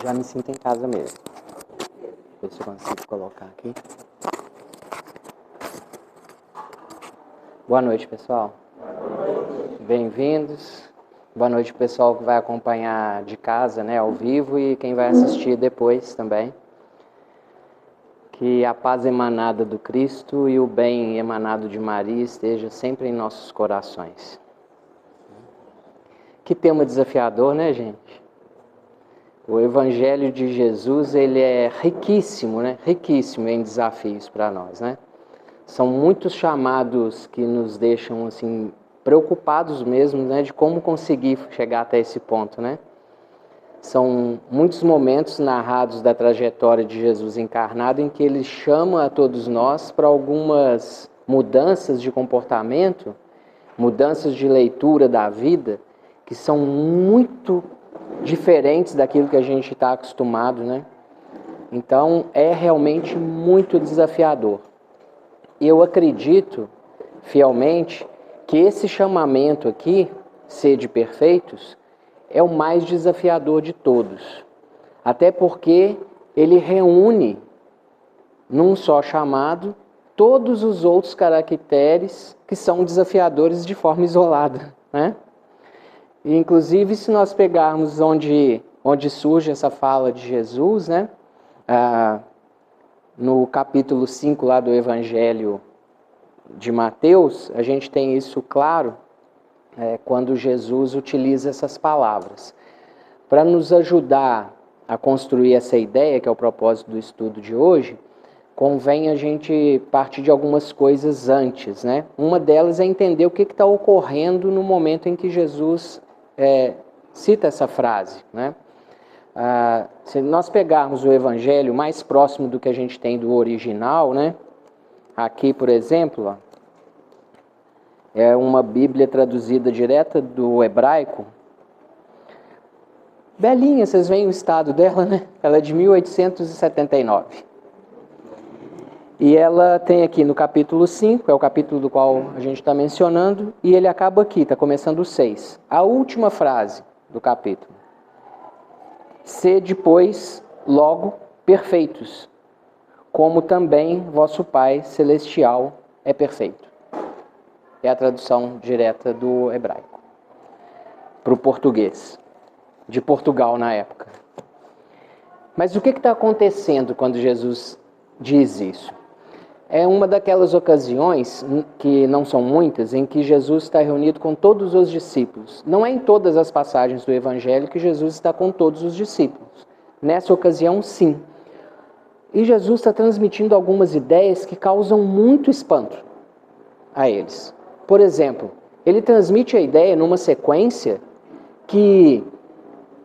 Já me sinto em casa mesmo. Ver se eu consigo colocar aqui. Boa noite, pessoal. Bem-vindos. Boa noite, pessoal que vai acompanhar de casa, né, ao vivo, e quem vai assistir depois também. Que a paz emanada do Cristo e o bem emanado de Maria esteja sempre em nossos corações. Que tema desafiador, né, gente? O Evangelho de Jesus, ele é riquíssimo, né? Riquíssimo em desafios para nós, né? São muitos chamados que nos deixam, assim, preocupados mesmo, né? De como conseguir chegar até esse ponto, né? São muitos momentos narrados da trajetória de Jesus encarnado em que ele chama a todos nós para algumas mudanças de comportamento, mudanças de leitura da vida, que são muito diferentes daquilo que a gente está acostumado, né? Então, é realmente muito desafiador. E eu acredito, fielmente, que esse chamamento aqui, sede perfeitos, é o mais desafiador de todos. Até porque ele reúne, num só chamado, todos os outros caracteres que são desafiadores de forma isolada, né? E, inclusive, se nós pegarmos onde surge essa fala de Jesus, né? No capítulo 5 lá do Evangelho de Mateus, a gente tem isso claro, quando Jesus utiliza essas palavras. Para nos ajudar a construir essa ideia, que é o propósito do estudo de hoje, convém a gente partir de algumas coisas antes, né? Uma delas é entender o que está ocorrendo no momento em que Jesus cita essa frase, né? Se nós pegarmos o Evangelho mais próximo do que a gente tem do original, né? Aqui, por exemplo, ó, é uma Bíblia traduzida direta do hebraico. Belinha, vocês veem o estado dela, né? Ela é de 1879. E ela tem aqui no capítulo 5, é o capítulo do qual a gente está mencionando, e ele acaba aqui, está começando o 6. A última frase do capítulo. Sede, pois, logo perfeitos, como também vosso Pai Celestial é perfeito. É a tradução direta do hebraico para o português, de Portugal na época. Mas o que está acontecendo quando Jesus diz isso? É uma daquelas ocasiões, que não são muitas, em que Jesus está reunido com todos os discípulos. Não é em todas as passagens do Evangelho que Jesus está com todos os discípulos. Nessa ocasião, sim. E Jesus está transmitindo algumas ideias que causam muito espanto a eles. Por exemplo, ele transmite a ideia numa sequência que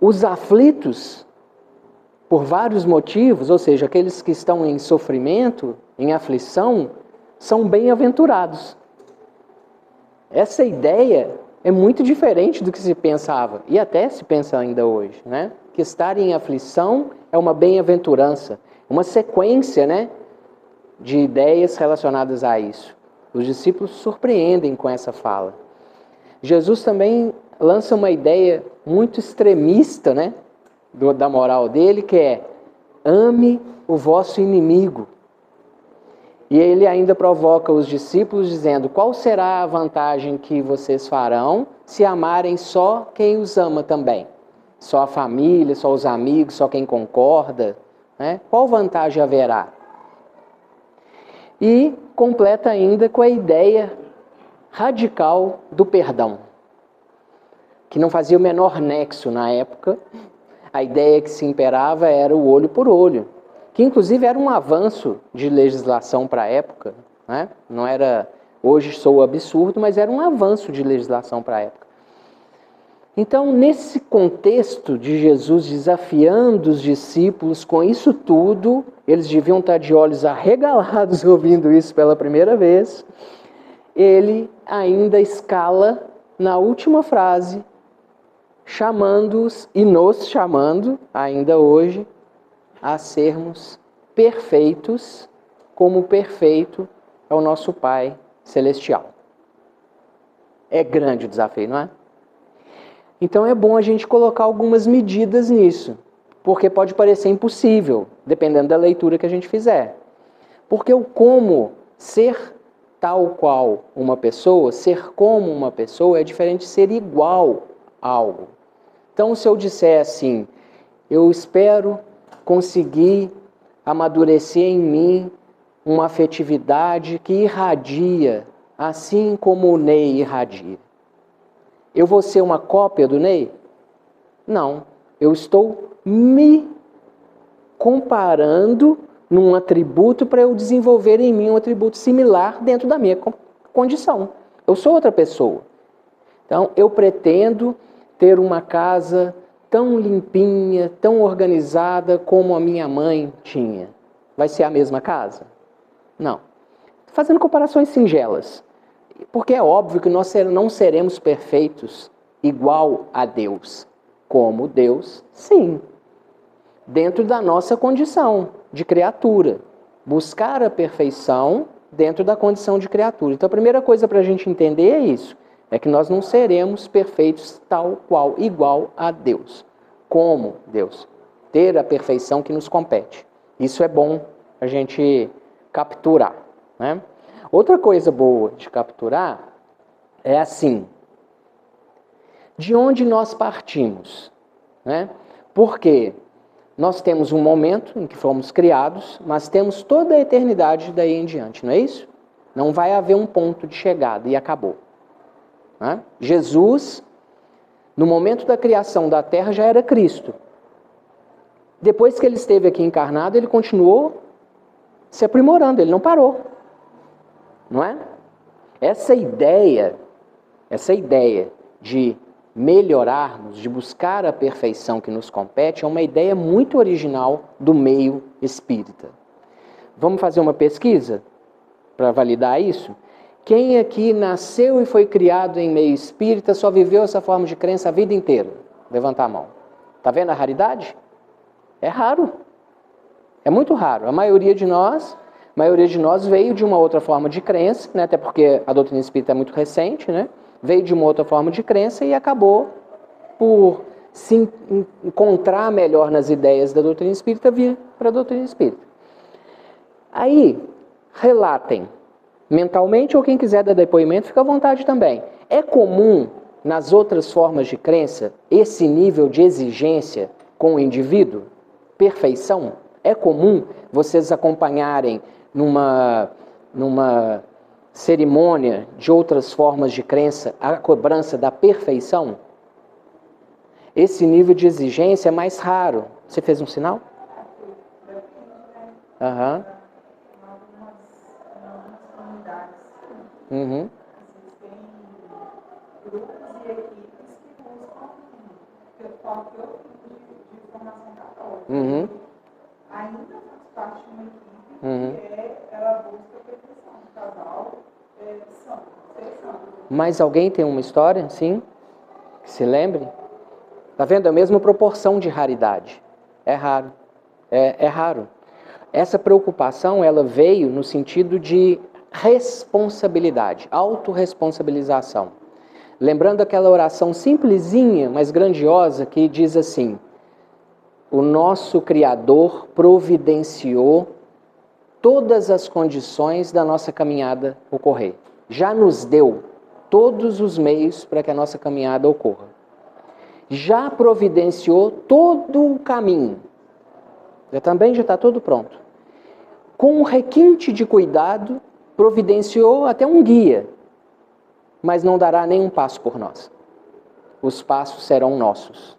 os aflitos, por vários motivos, ou seja, aqueles que estão em sofrimento, em aflição, são bem-aventurados. Essa ideia é muito diferente do que se pensava, e até se pensa ainda hoje, né? Que estar em aflição é uma bem-aventurança, uma sequência, né, de ideias relacionadas a isso. Os discípulos surpreendem com essa fala. Jesus também lança uma ideia muito extremista, né, da moral dele, que é: ame o vosso inimigo. E ele ainda provoca os discípulos dizendo: qual será a vantagem que vocês farão se amarem só quem os ama também? Só a família, só os amigos, só quem concorda, né? Qual vantagem haverá? E completa ainda com a ideia radical do perdão, que não fazia o menor nexo na época. A ideia que se imperava era o olho por olho, que inclusive era um avanço de legislação para a época, né? Não era, hoje soa absurdo, mas era um avanço de legislação para a época. Então, nesse contexto de Jesus desafiando os discípulos com isso tudo, eles deviam estar de olhos arregalados ouvindo isso pela primeira vez, ele ainda escala na última frase, chamando-os e nos chamando, ainda hoje, a sermos perfeitos, como perfeito é o nosso Pai Celestial. É grande o desafio, não é? Então é bom a gente colocar algumas medidas nisso. Porque pode parecer impossível, dependendo da leitura que a gente fizer. Porque o como ser tal qual uma pessoa, ser como uma pessoa, é diferente de ser igual a algo. Então, se eu disser assim, eu espero conseguir amadurecer em mim uma afetividade que irradia, assim como o Ney irradia. Eu vou ser uma cópia do Ney? Não. Eu estou me comparando num atributo para eu desenvolver em mim um atributo similar dentro da minha condição. Eu sou outra pessoa. Então, eu pretendo ter uma casa tão limpinha, tão organizada como a minha mãe tinha. Vai ser a mesma casa? Não. Fazendo comparações singelas. Porque é óbvio que nós não seremos perfeitos igual a Deus. Como Deus, sim. Dentro da nossa condição de criatura. Buscar a perfeição dentro da condição de criatura. Então a primeira coisa para a gente entender é isso. É que nós não seremos perfeitos tal qual, igual a Deus. Como Deus. Ter a perfeição que nos compete. Isso é bom a gente capturar, né? Outra coisa boa de capturar é assim. De onde nós partimos, né? Porque nós temos um momento em que fomos criados, mas temos toda a eternidade daí em diante, não é isso? Não vai haver um ponto de chegada e acabou. Né? Jesus, no momento da criação da terra, já era Cristo. Depois que ele esteve aqui encarnado, ele continuou se aprimorando, ele não parou. Não é? Essa ideia de melhorarmos, de buscar a perfeição que nos compete, é uma ideia muito original do meio espírita. Vamos fazer uma pesquisa para validar isso? Quem aqui nasceu e foi criado em meio espírita só viveu essa forma de crença a vida inteira? Levanta a mão. Está vendo a raridade? É raro. É muito raro. A maioria de nós veio de uma outra forma de crença, né? Até porque a doutrina espírita é muito recente, né? Veio de uma outra forma de crença e acabou por se encontrar melhor nas ideias da doutrina espírita, vir para a doutrina espírita. Aí, relatem mentalmente, ou quem quiser dar depoimento, fica à vontade também. É comum nas outras formas de crença esse nível de exigência com o indivíduo? Perfeição? É comum vocês acompanharem numa cerimônia de outras formas de crença a cobrança da perfeição? Esse nível de exigência é mais raro. Você fez um sinal? Aham. Uhum. Grupos e equipes que buscam de formação católica. Uhum. Ainda faz parte de uma equipe que ela busca a perfeição do casal, Mas alguém tem uma história, sim? Que se lembre? Tá vendo? É a mesma proporção de raridade. É raro. É raro. Essa preocupação, ela veio no sentido de responsabilidade, autorresponsabilização. Lembrando aquela oração simplesinha, mas grandiosa, que diz assim: o nosso Criador providenciou todas as condições da nossa caminhada ocorrer. Já nos deu todos os meios para que a nossa caminhada ocorra. Já providenciou todo o caminho. Também já está tudo pronto. Com um requinte de cuidado, providenciou até um guia, mas não dará nenhum passo por nós. Os passos serão nossos.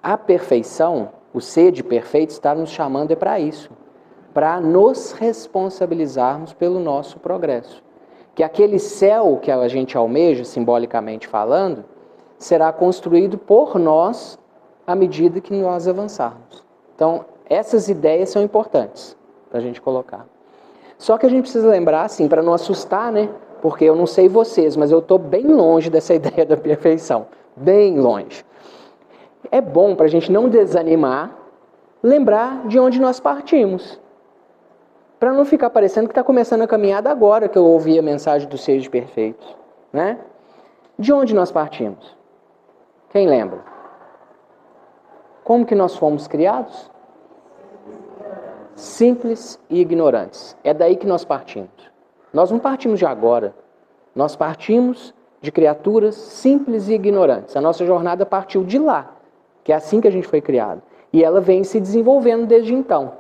A perfeição, o ser perfeito, está nos chamando para isso, para nos responsabilizarmos pelo nosso progresso. Que aquele céu que a gente almeja, simbolicamente falando, será construído por nós à medida que nós avançarmos. Então, essas ideias são importantes para a gente colocar. Só que a gente precisa lembrar, assim, para não assustar, né? Porque eu não sei vocês, mas eu estou bem longe dessa ideia da perfeição. Bem longe. É bom para a gente não desanimar, lembrar de onde nós partimos. Para não ficar parecendo que está começando a caminhada agora que eu ouvi a mensagem dos seres perfeitos, né? De onde nós partimos? Quem lembra? Como que nós fomos criados? Simples e ignorantes. É daí que nós partimos. Nós não partimos de agora. Nós partimos de criaturas simples e ignorantes. A nossa jornada partiu de lá, que é assim que a gente foi criado. E ela vem se desenvolvendo desde então.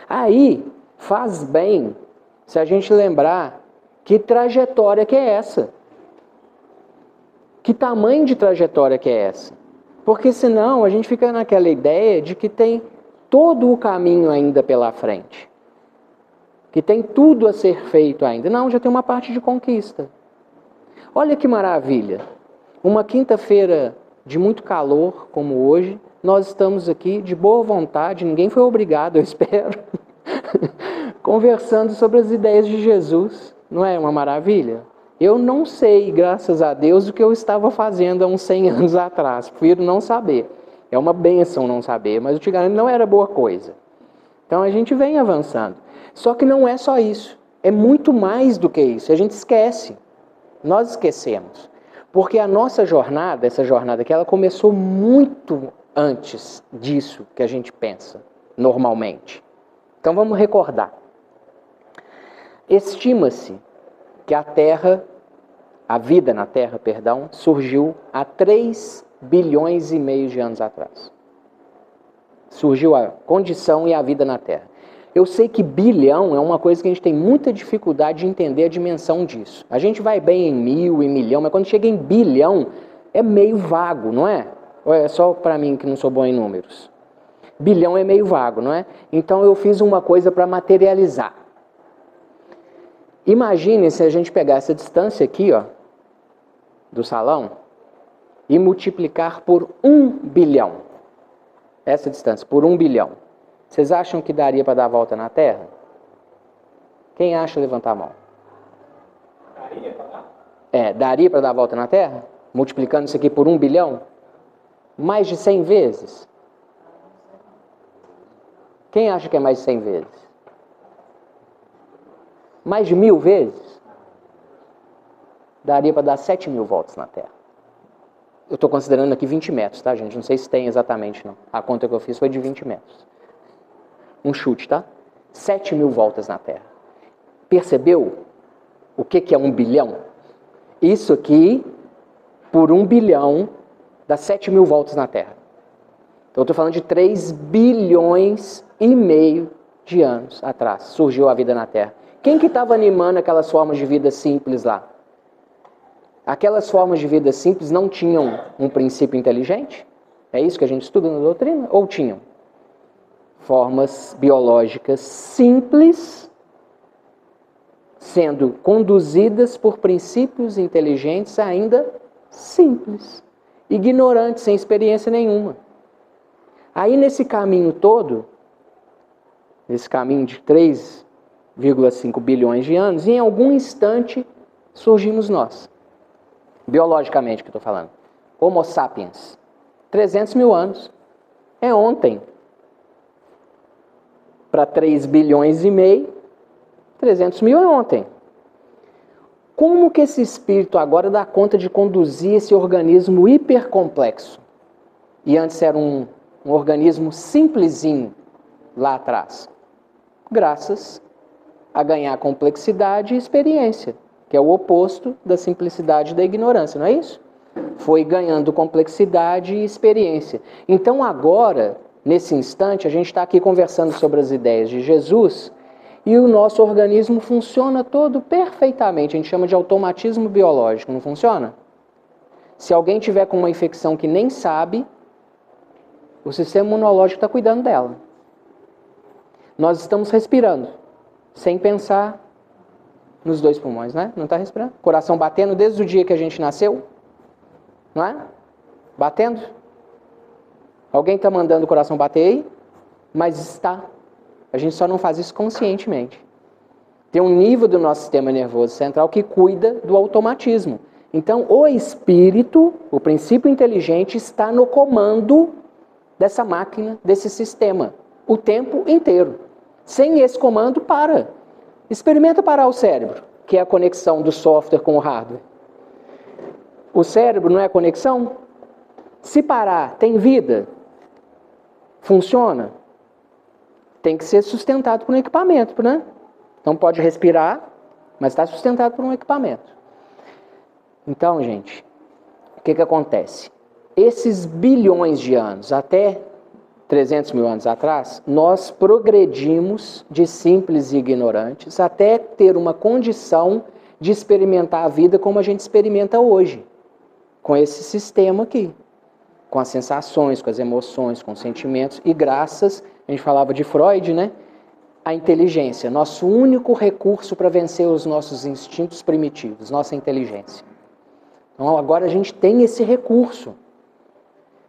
Aí, faz bem se a gente lembrar que trajetória que é essa. Que tamanho de trajetória que é essa? Porque senão a gente fica naquela ideia de que tem todo o caminho ainda pela frente. Que tem tudo a ser feito ainda. Não, já tem uma parte de conquista. Olha que maravilha. Uma quinta-feira de muito calor, como hoje, nós estamos aqui de boa vontade, ninguém foi obrigado, eu espero, conversando sobre as ideias de Jesus. Não é uma maravilha? Eu não sei, graças a Deus, o que eu estava fazendo há uns 100 anos atrás. Prefiro não saber. É uma bênção não saber, mas eu te garanto, não era boa coisa. Então a gente vem avançando. Só que não é só isso. É muito mais do que isso. A gente esquece. Nós esquecemos. Porque a nossa jornada, essa jornada aqui, ela começou muito antes disso que a gente pensa, normalmente. Então vamos recordar. Estima-se que a vida na Terra, surgiu há 3 bilhões e meio de anos atrás. Surgiu a condição e a vida na Terra. Eu sei que bilhão é uma coisa que a gente tem muita dificuldade de entender a dimensão disso. A gente vai bem em mil e milhão, mas quando chega em bilhão, é meio vago, não é? Ou é só para mim que não sou bom em números? Bilhão é meio vago, não é? Então eu fiz uma coisa para materializar. Imagine se a gente pegar essa distância aqui, ó, do salão, e multiplicar por 1 bilhão. Essa distância, por 1 bilhão. Vocês acham que daria para dar a volta na Terra? Quem acha, levanta a mão. Daria para dar? Daria para dar a volta na Terra? Multiplicando isso aqui por 1 bilhão? Mais de 100 vezes? Quem acha que é mais de 100 vezes? Mais de 1000 vezes? Daria para dar 7.000 voltas na Terra. Eu estou considerando aqui 20 metros, tá, gente? Não sei se tem exatamente, não. A conta que eu fiz foi de 20 metros. Um chute, tá? 7.000 voltas na Terra. Percebeu o que é 1 bilhão? Isso aqui, por 1 bilhão, dá 7.000 voltas na Terra. Então eu estou falando de 3 bilhões e meio de anos atrás. Surgiu a vida na Terra. Quem que estava animando aquelas formas de vida simples lá? Aquelas formas de vida simples não tinham um princípio inteligente? É isso que a gente estuda na doutrina? Ou tinham? Formas biológicas simples, sendo conduzidas por princípios inteligentes ainda simples, ignorantes, sem experiência nenhuma. Aí nesse caminho todo, nesse caminho de 3,5 bilhões de anos, em algum instante surgimos nós. Biologicamente que eu estou falando. Homo sapiens. 300 mil anos. É ontem. Para 3 bilhões e meio, 300 mil é ontem. Como que esse espírito agora dá conta de conduzir esse organismo hipercomplexo? E antes era um organismo simplesinho lá atrás. Graças a ganhar complexidade e experiência, que é o oposto da simplicidade e da ignorância, não é isso? Foi ganhando complexidade e experiência. Então agora, nesse instante, a gente está aqui conversando sobre as ideias de Jesus e o nosso organismo funciona todo perfeitamente. A gente chama de automatismo biológico, não funciona? Se alguém tiver com uma infecção que nem sabe, o sistema imunológico está cuidando dela. Nós estamos respirando, sem pensar nos 2 pulmões, né? Não está respirando? Coração batendo desde o dia que a gente nasceu, não é? Batendo. Alguém está mandando o coração bater aí? Mas está. A gente só não faz isso conscientemente. Tem um nível do nosso sistema nervoso central que cuida do automatismo. Então, o espírito, o princípio inteligente, está no comando dessa máquina, desse sistema, o tempo inteiro. Sem esse comando, para. Experimenta parar o cérebro, que é a conexão do software com o hardware. O cérebro não é a conexão? Se parar, tem vida? Funciona? Tem que ser sustentado por um equipamento, né? Não pode respirar, mas está sustentado por um equipamento. Então, gente, o que acontece? Esses bilhões de anos, até 300 mil anos atrás, nós progredimos de simples e ignorantes até ter uma condição de experimentar a vida como a gente experimenta hoje, com esse sistema aqui, com as sensações, com as emoções, com os sentimentos, e graças, a gente falava de Freud, né? A inteligência, nosso único recurso para vencer os nossos instintos primitivos, nossa inteligência. Então agora a gente tem esse recurso.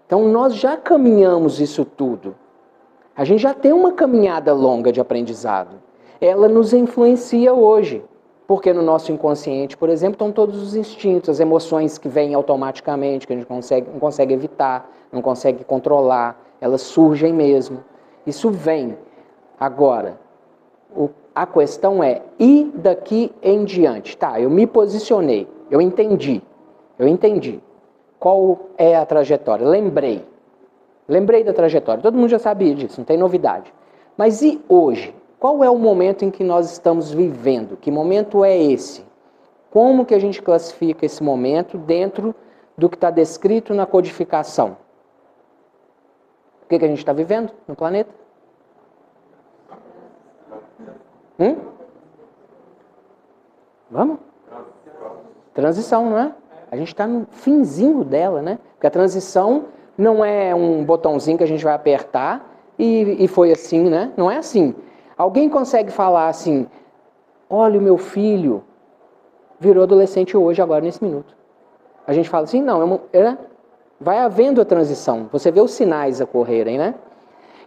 Então nós já caminhamos isso tudo. A gente já tem uma caminhada longa de aprendizado. Ela nos influencia hoje. Porque no nosso inconsciente, por exemplo, estão todos os instintos, as emoções que vêm automaticamente, que a gente não consegue evitar, não consegue controlar, elas surgem mesmo. Isso vem. Agora, a questão é, e daqui em diante? Tá, eu me posicionei, eu entendi. Qual é a trajetória? Lembrei da trajetória, todo mundo já sabia disso, não tem novidade. Mas e hoje? Qual é o momento em que nós estamos vivendo? Que momento é esse? Como que a gente classifica esse momento dentro do que está descrito na codificação? O que a gente está vivendo no planeta? Vamos? Transição, não é? A gente está no finzinho dela, né? Porque a transição não é um botãozinho que a gente vai apertar e foi assim, né? Não é assim. Alguém consegue falar assim, olha, o meu filho virou adolescente hoje, agora, nesse minuto. A gente fala assim, não, vai havendo a transição. Você vê os sinais ocorrerem, né?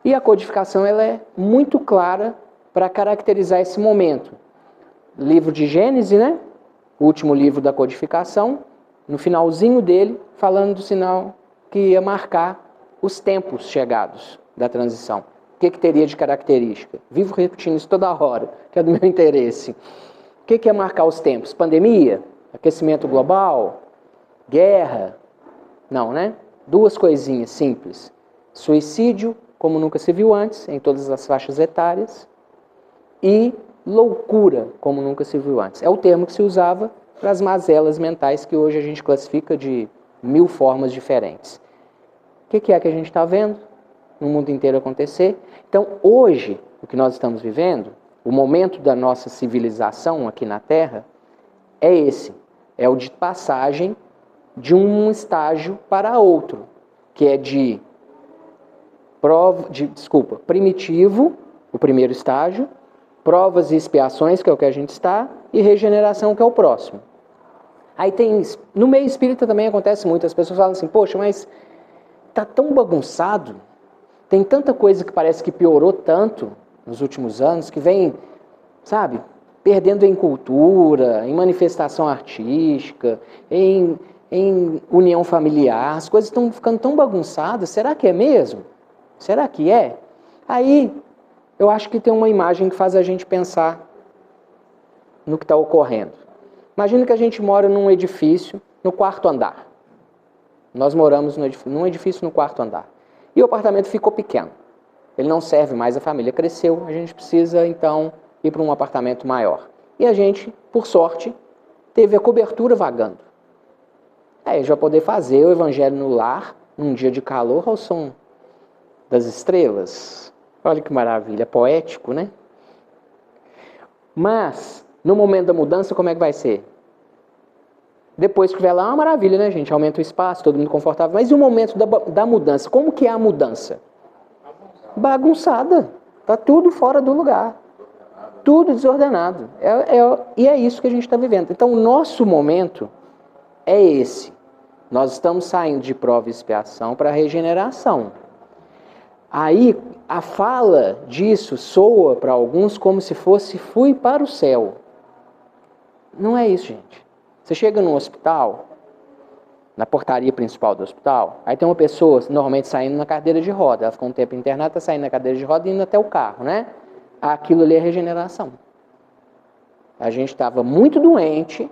E a codificação ela é muito clara para caracterizar esse momento. Livro de Gênesis, né? O último livro da codificação, no finalzinho dele, falando do sinal que ia marcar os tempos chegados da transição. O que teria de característica? Vivo repetindo isso toda hora, que é do meu interesse. O que é marcar os tempos? Pandemia? Aquecimento global? Guerra? Não, né? Duas coisinhas simples. Suicídio, como nunca se viu antes, em todas as faixas etárias. E loucura, como nunca se viu antes. É o termo que se usava para as mazelas mentais que hoje a gente classifica de 1000 formas diferentes. O que é que a gente está vendo no mundo inteiro acontecer? Então, hoje, o que nós estamos vivendo, o momento da nossa civilização aqui na Terra, é esse. É o de passagem de um estágio para outro, que é primitivo, o primeiro estágio, provas e expiações, que é o que a gente está, e regeneração, que é o próximo. Aí tem, no meio espírita também acontece muito, as pessoas falam assim, poxa, mas está tão bagunçado, tem tanta coisa que parece que piorou tanto nos últimos anos, que vem, sabe, perdendo em cultura, em manifestação artística, em união familiar, as coisas estão ficando tão bagunçadas, será que é mesmo? Será que é? Aí, eu acho que tem uma imagem que faz a gente pensar no que está ocorrendo. Imagina que a gente mora num edifício no 4º andar. Nós moramos num edifício no 4º andar. E o apartamento ficou pequeno. Ele não serve mais, a família cresceu, a gente precisa, então, ir para um apartamento maior. E a gente, por sorte, teve a cobertura vagando. Aí a gente vai poder fazer o evangelho no lar, num dia de calor, ao som das estrelas. Olha que maravilha, poético, né? Mas, no momento da mudança, como é que vai ser? Depois que tiver lá, é uma maravilha, né, gente? Aumenta o espaço, todo mundo confortável. Mas e o momento da mudança? Como que é a mudança? Bagunçada. Está tudo fora do lugar. Tudo desordenado. E é isso que a gente está vivendo. Então, o nosso momento é esse. Nós estamos saindo de prova e expiação para a regeneração. Aí, a fala disso soa para alguns como se fosse fui para o céu. Não é isso, gente. Você chega num hospital, na portaria principal do hospital, aí tem uma pessoa normalmente saindo na cadeira de roda. Ela ficou um tempo internada, está saindo na cadeira de roda e indo até o carro, né? Aquilo ali é regeneração. A gente estava muito doente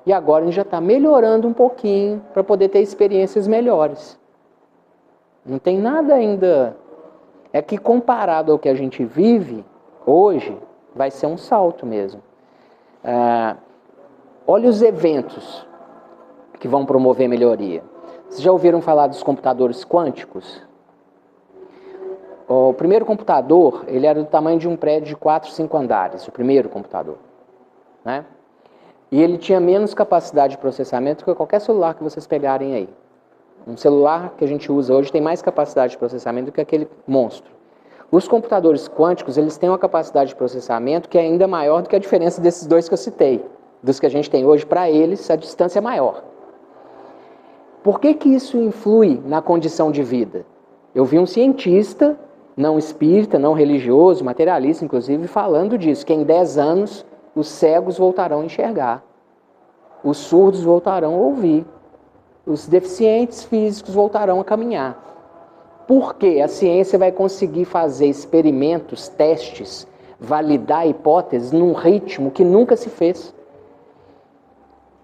e agora a gente já está melhorando um pouquinho para poder ter experiências melhores. Não tem nada ainda É que comparado ao que a gente vive hoje, vai ser um salto mesmo. Olha os eventos que vão promover melhoria. Vocês já ouviram falar dos computadores quânticos? O primeiro computador, ele era do tamanho de um prédio de 4, 5 andares, o primeiro computador, né? E ele tinha menos capacidade de processamento que qualquer celular que vocês pegarem aí. Um celular que a gente usa hoje tem mais capacidade de processamento do que aquele monstro. Os computadores quânticos, eles têm uma capacidade de processamento que é ainda maior do que a diferença desses dois que eu citei. Dos que a gente tem hoje, para eles, a distância é maior. Por que que isso influi na condição de vida? Eu vi um cientista, não espírita, não religioso, materialista, inclusive, falando disso, que em 10 anos os cegos voltarão a enxergar, os surdos voltarão a ouvir, os deficientes físicos voltarão a caminhar. Porque a ciência vai conseguir fazer experimentos, testes, validar hipóteses num ritmo que nunca se fez.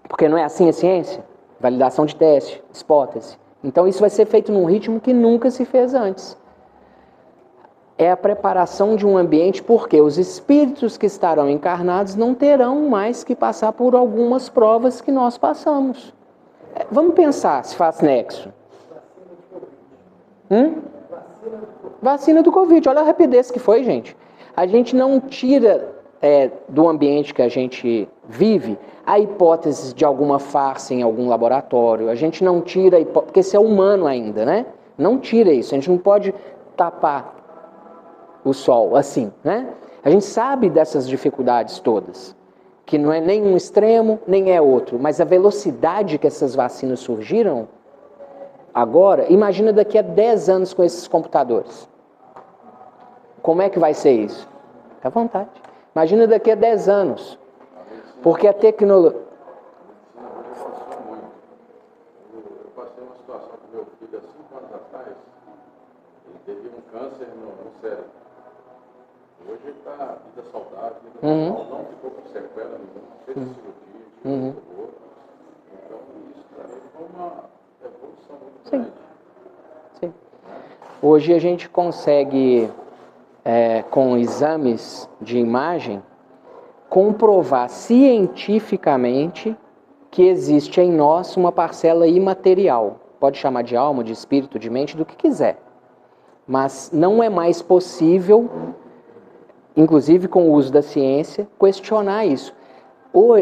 Porque não é assim a ciência? Validação de teste, hipótese. Então isso vai ser feito num ritmo que nunca se fez antes. É a preparação de um ambiente porque os espíritos que estarão encarnados não terão mais que passar por algumas provas que nós passamos. Vamos pensar se faz nexo. Vacina do Covid. Olha a rapidez que foi, gente. A gente não tira do ambiente que a gente vive a hipótese de alguma farsa em algum laboratório. A gente não tira, porque isso é humano ainda, né? Não tira isso. A gente não pode tapar o sol assim, né? A gente sabe dessas dificuldades todas, que não é nem um extremo, nem é outro. Mas a velocidade que essas vacinas surgiram agora, imagina daqui a 10 anos com esses computadores. Como é que vai ser isso? Fica à vontade. Imagina daqui a 10 anos. Porque a tecnologia... Eu passei uma situação com meu filho há 5 anos atrás. Ele teve um câncer no cérebro. Hoje ele está vida saudável, não ficou com sequela nenhuma, fez a cirurgia, então isso para ele foi uma evolução muito grande. Sim. Hoje a gente consegue, com exames de imagem, comprovar cientificamente que existe em nós uma parcela imaterial. Pode chamar de alma, de espírito, de mente, do que quiser. Mas não é mais possível, inclusive com o uso da ciência, questionar isso.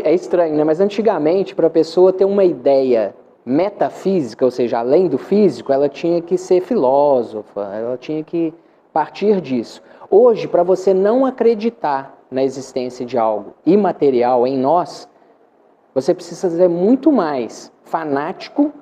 É estranho, né? Mas antigamente, para a pessoa ter uma ideia metafísica, ou seja, além do físico, ela tinha que ser filósofa, ela tinha que partir disso. Hoje, para você não acreditar na existência de algo imaterial em nós, você precisa ser muito mais fanático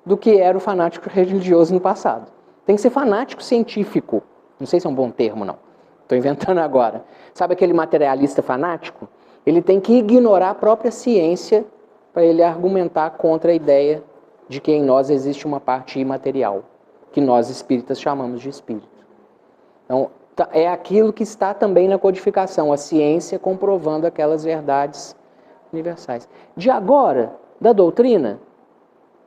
do que era o fanático religioso no passado. Tem que ser fanático científico. Não sei se é um bom termo, não. Estou inventando agora. Sabe aquele materialista fanático? Ele tem que ignorar a própria ciência para ele argumentar contra a ideia de que em nós existe uma parte imaterial, que nós espíritas chamamos de espírito. Então, é aquilo que está também na codificação, a ciência comprovando aquelas verdades universais. De agora, da doutrina,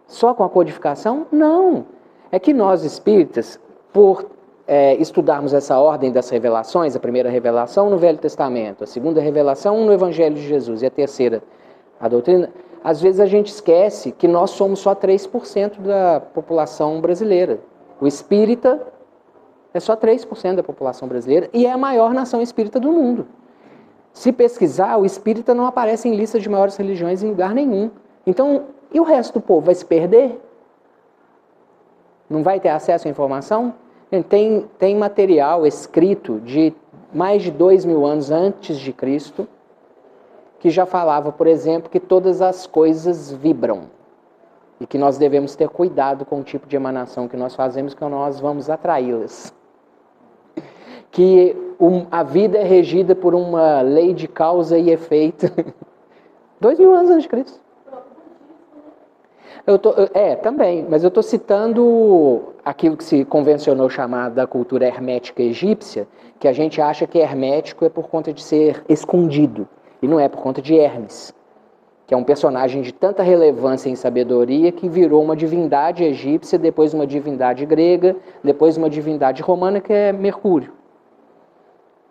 só com a codificação? Não. É que nós espíritas, por estudarmos essa ordem das revelações, a primeira revelação no Velho Testamento, a segunda revelação no Evangelho de Jesus e a terceira, a doutrina, às vezes a gente esquece que nós somos só 3% da população brasileira. O espírita é só 3% da população brasileira e é a maior nação espírita do mundo. Se pesquisar, o espírita não aparece em lista de maiores religiões em lugar nenhum. Então, e o resto do povo vai se perder? Não vai ter acesso à informação? Tem material escrito de mais de 2.000 anos antes de Cristo, que já falava, por exemplo, que todas as coisas vibram. E que nós devemos ter cuidado com o tipo de emanação que nós fazemos, que nós vamos atraí-las. Que a vida é regida por uma lei de causa e efeito. 2.000 anos antes de Cristo. Também, mas eu estou citando aquilo que se convencionou chamar da cultura hermética egípcia, que a gente acha que hermético é por conta de ser escondido, e não é por conta de Hermes. que é um personagem de tanta relevância em sabedoria que virou uma divindade egípcia, depois uma divindade grega, depois uma divindade romana, que é Mercúrio.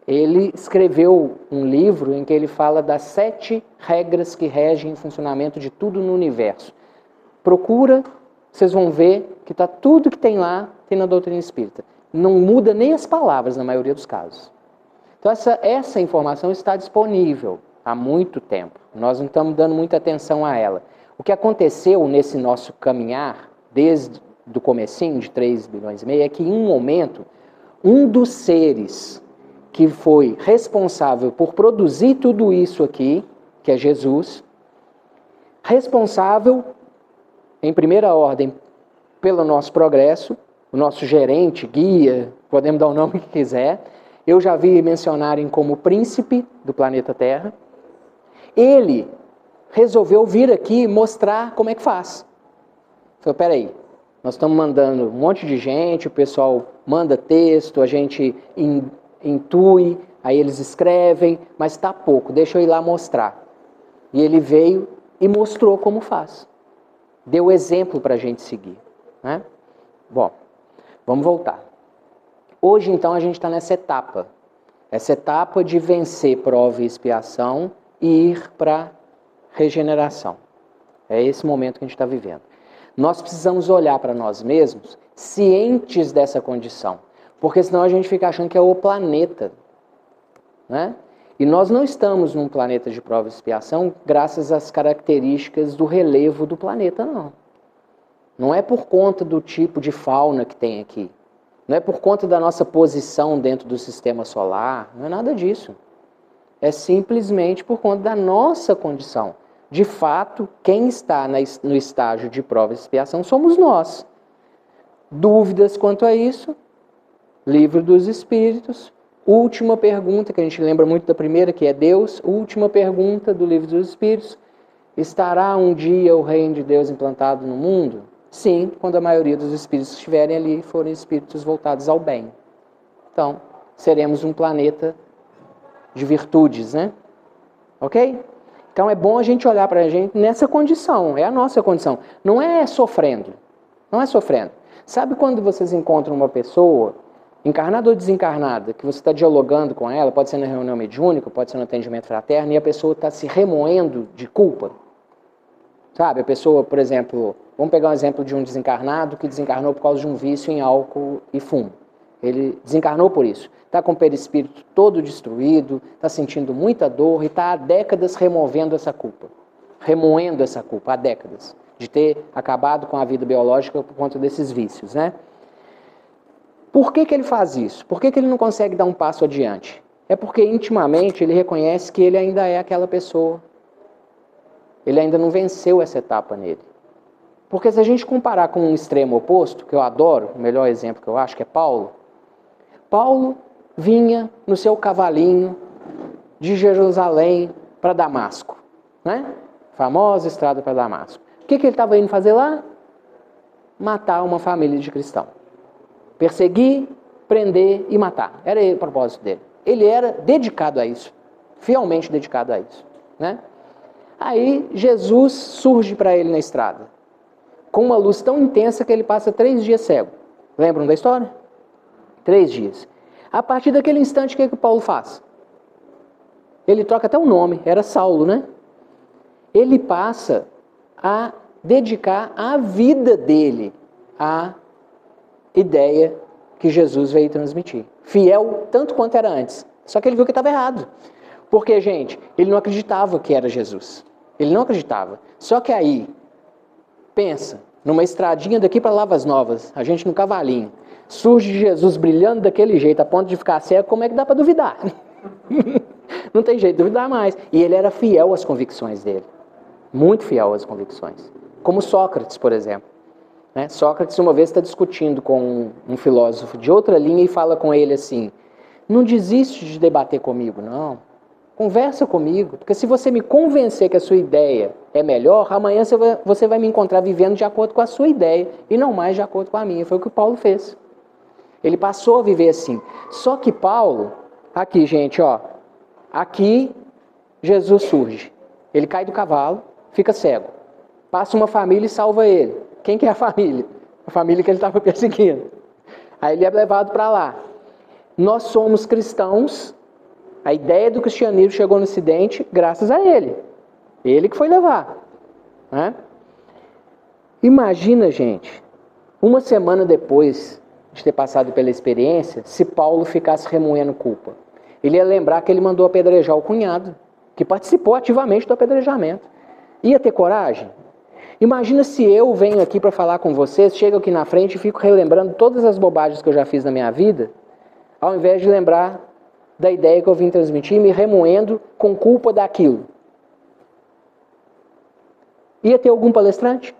Ele escreveu um livro em que ele fala das 7 regras que regem o funcionamento de tudo no universo. Procura, vocês vão ver que tá tudo que tem lá, tem na doutrina espírita. Não muda nem as palavras na maioria dos casos. Então essa informação está disponível há muito tempo. Nós não estamos dando muita atenção a ela. O que aconteceu nesse nosso caminhar, desde o comecinho de 3,5 bilhões, é que em um momento, um dos seres que foi responsável por produzir tudo isso aqui, que é Jesus, responsável, em primeira ordem, pelo nosso progresso, o nosso gerente, guia, podemos dar o nome que quiser, eu já vi mencionarem como príncipe do planeta Terra, ele resolveu vir aqui mostrar como é que faz. Falei, peraí, nós estamos mandando um monte de gente, o pessoal manda texto, a gente intui, aí eles escrevem, mas está pouco, deixa eu ir lá mostrar. E ele veio e mostrou como faz. Deu exemplo para a gente seguir. Né? Bom, vamos voltar. Hoje, então, a gente está nessa etapa. Essa etapa de vencer prova e expiação e ir para regeneração. É esse momento que a gente está vivendo. Nós precisamos olhar para nós mesmos cientes dessa condição. Porque senão a gente fica achando que é o planeta. Né? E nós não estamos num planeta de prova e expiação graças às características do relevo do planeta, não. Não é por conta do tipo de fauna que tem aqui. Não é por conta da nossa posição dentro do sistema solar. Não é nada disso. É simplesmente por conta da nossa condição. De fato, quem está no estágio de prova e expiação somos nós. Dúvidas quanto a isso? Livro dos Espíritos. Última pergunta, que a gente lembra muito da primeira, que é Deus. Última pergunta do Livro dos Espíritos. Estará um dia o reino de Deus implantado no mundo? Sim, quando a maioria dos espíritos que estiverem ali forem espíritos voltados ao bem. Então, seremos um planeta de virtudes, né? Ok? Então é bom a gente olhar para a gente nessa condição, é a nossa condição. Não é sofrendo, não é sofrendo. Sabe quando vocês encontram uma pessoa, encarnada ou desencarnada, que você está dialogando com ela, pode ser na reunião mediúnica, pode ser no atendimento fraterno, e a pessoa está se remoendo de culpa? Sabe, a pessoa, por exemplo, vamos pegar um exemplo de um desencarnado que desencarnou por causa de um vício em álcool e fumo. Ele desencarnou por isso. Está com o perispírito todo destruído, está sentindo muita dor e está há décadas removendo essa culpa. Remoendo essa culpa, há décadas. De ter acabado com a vida biológica por conta desses vícios, né? Por que ele faz isso? Por que ele não consegue dar um passo adiante? É porque intimamente ele reconhece que ele ainda é aquela pessoa. Ele ainda não venceu essa etapa nele. Porque se a gente comparar com um extremo oposto, que eu adoro, o melhor exemplo que eu acho que é Paulo. Paulo vinha no seu cavalinho de Jerusalém para Damasco, né? Famosa estrada para Damasco. O que ele estava indo fazer lá? Matar uma família de cristãos. Perseguir, prender e matar. Era o propósito dele. Ele era dedicado a isso, fielmente dedicado a isso, né? Aí Jesus surge para ele na estrada, com uma luz tão intensa que ele passa 3 dias cego. Lembram da história? 3 dias. A partir daquele instante, o que Paulo faz? Ele troca até o nome, era Saulo, né? Ele passa a dedicar a vida dele à ideia que Jesus veio transmitir. Fiel tanto quanto era antes. Só que ele viu que estava errado. Porque, gente, ele não acreditava que era Jesus. Ele não acreditava. Só que aí, pensa, numa estradinha daqui para Lavras Novas, a gente no cavalinho, surge Jesus brilhando daquele jeito, a ponto de ficar cego, como é que dá para duvidar? Não tem jeito de duvidar mais. E ele era fiel às convicções dele. Muito fiel às convicções. Como Sócrates, por exemplo. Né? Sócrates uma vez está discutindo com um filósofo de outra linha e fala com ele assim, não desiste de debater comigo, não. Conversa comigo, porque se você me convencer que a sua ideia é melhor, amanhã você vai me encontrar vivendo de acordo com a sua ideia e não mais de acordo com a minha. Foi o que o Paulo fez. Ele passou a viver assim. Só que Paulo, aqui gente, ó, aqui Jesus surge. Ele cai do cavalo, fica cego. Passa uma família e salva ele. Quem que é a família? A família que ele estava perseguindo. Aí ele é levado para lá. Nós somos cristãos. A ideia do cristianismo chegou no Ocidente graças a ele. Ele que foi levar. Né? Imagina, gente, uma semana depois de ter passado pela experiência, se Paulo ficasse remoendo culpa. Ele ia lembrar que ele mandou apedrejar o cunhado, que participou ativamente do apedrejamento. Ia ter coragem? Imagina se eu venho aqui para falar com vocês, chego aqui na frente e fico relembrando todas as bobagens que eu já fiz na minha vida, ao invés de lembrar da ideia que eu vim transmitir, me remoendo com culpa daquilo. Ia ter algum palestrante?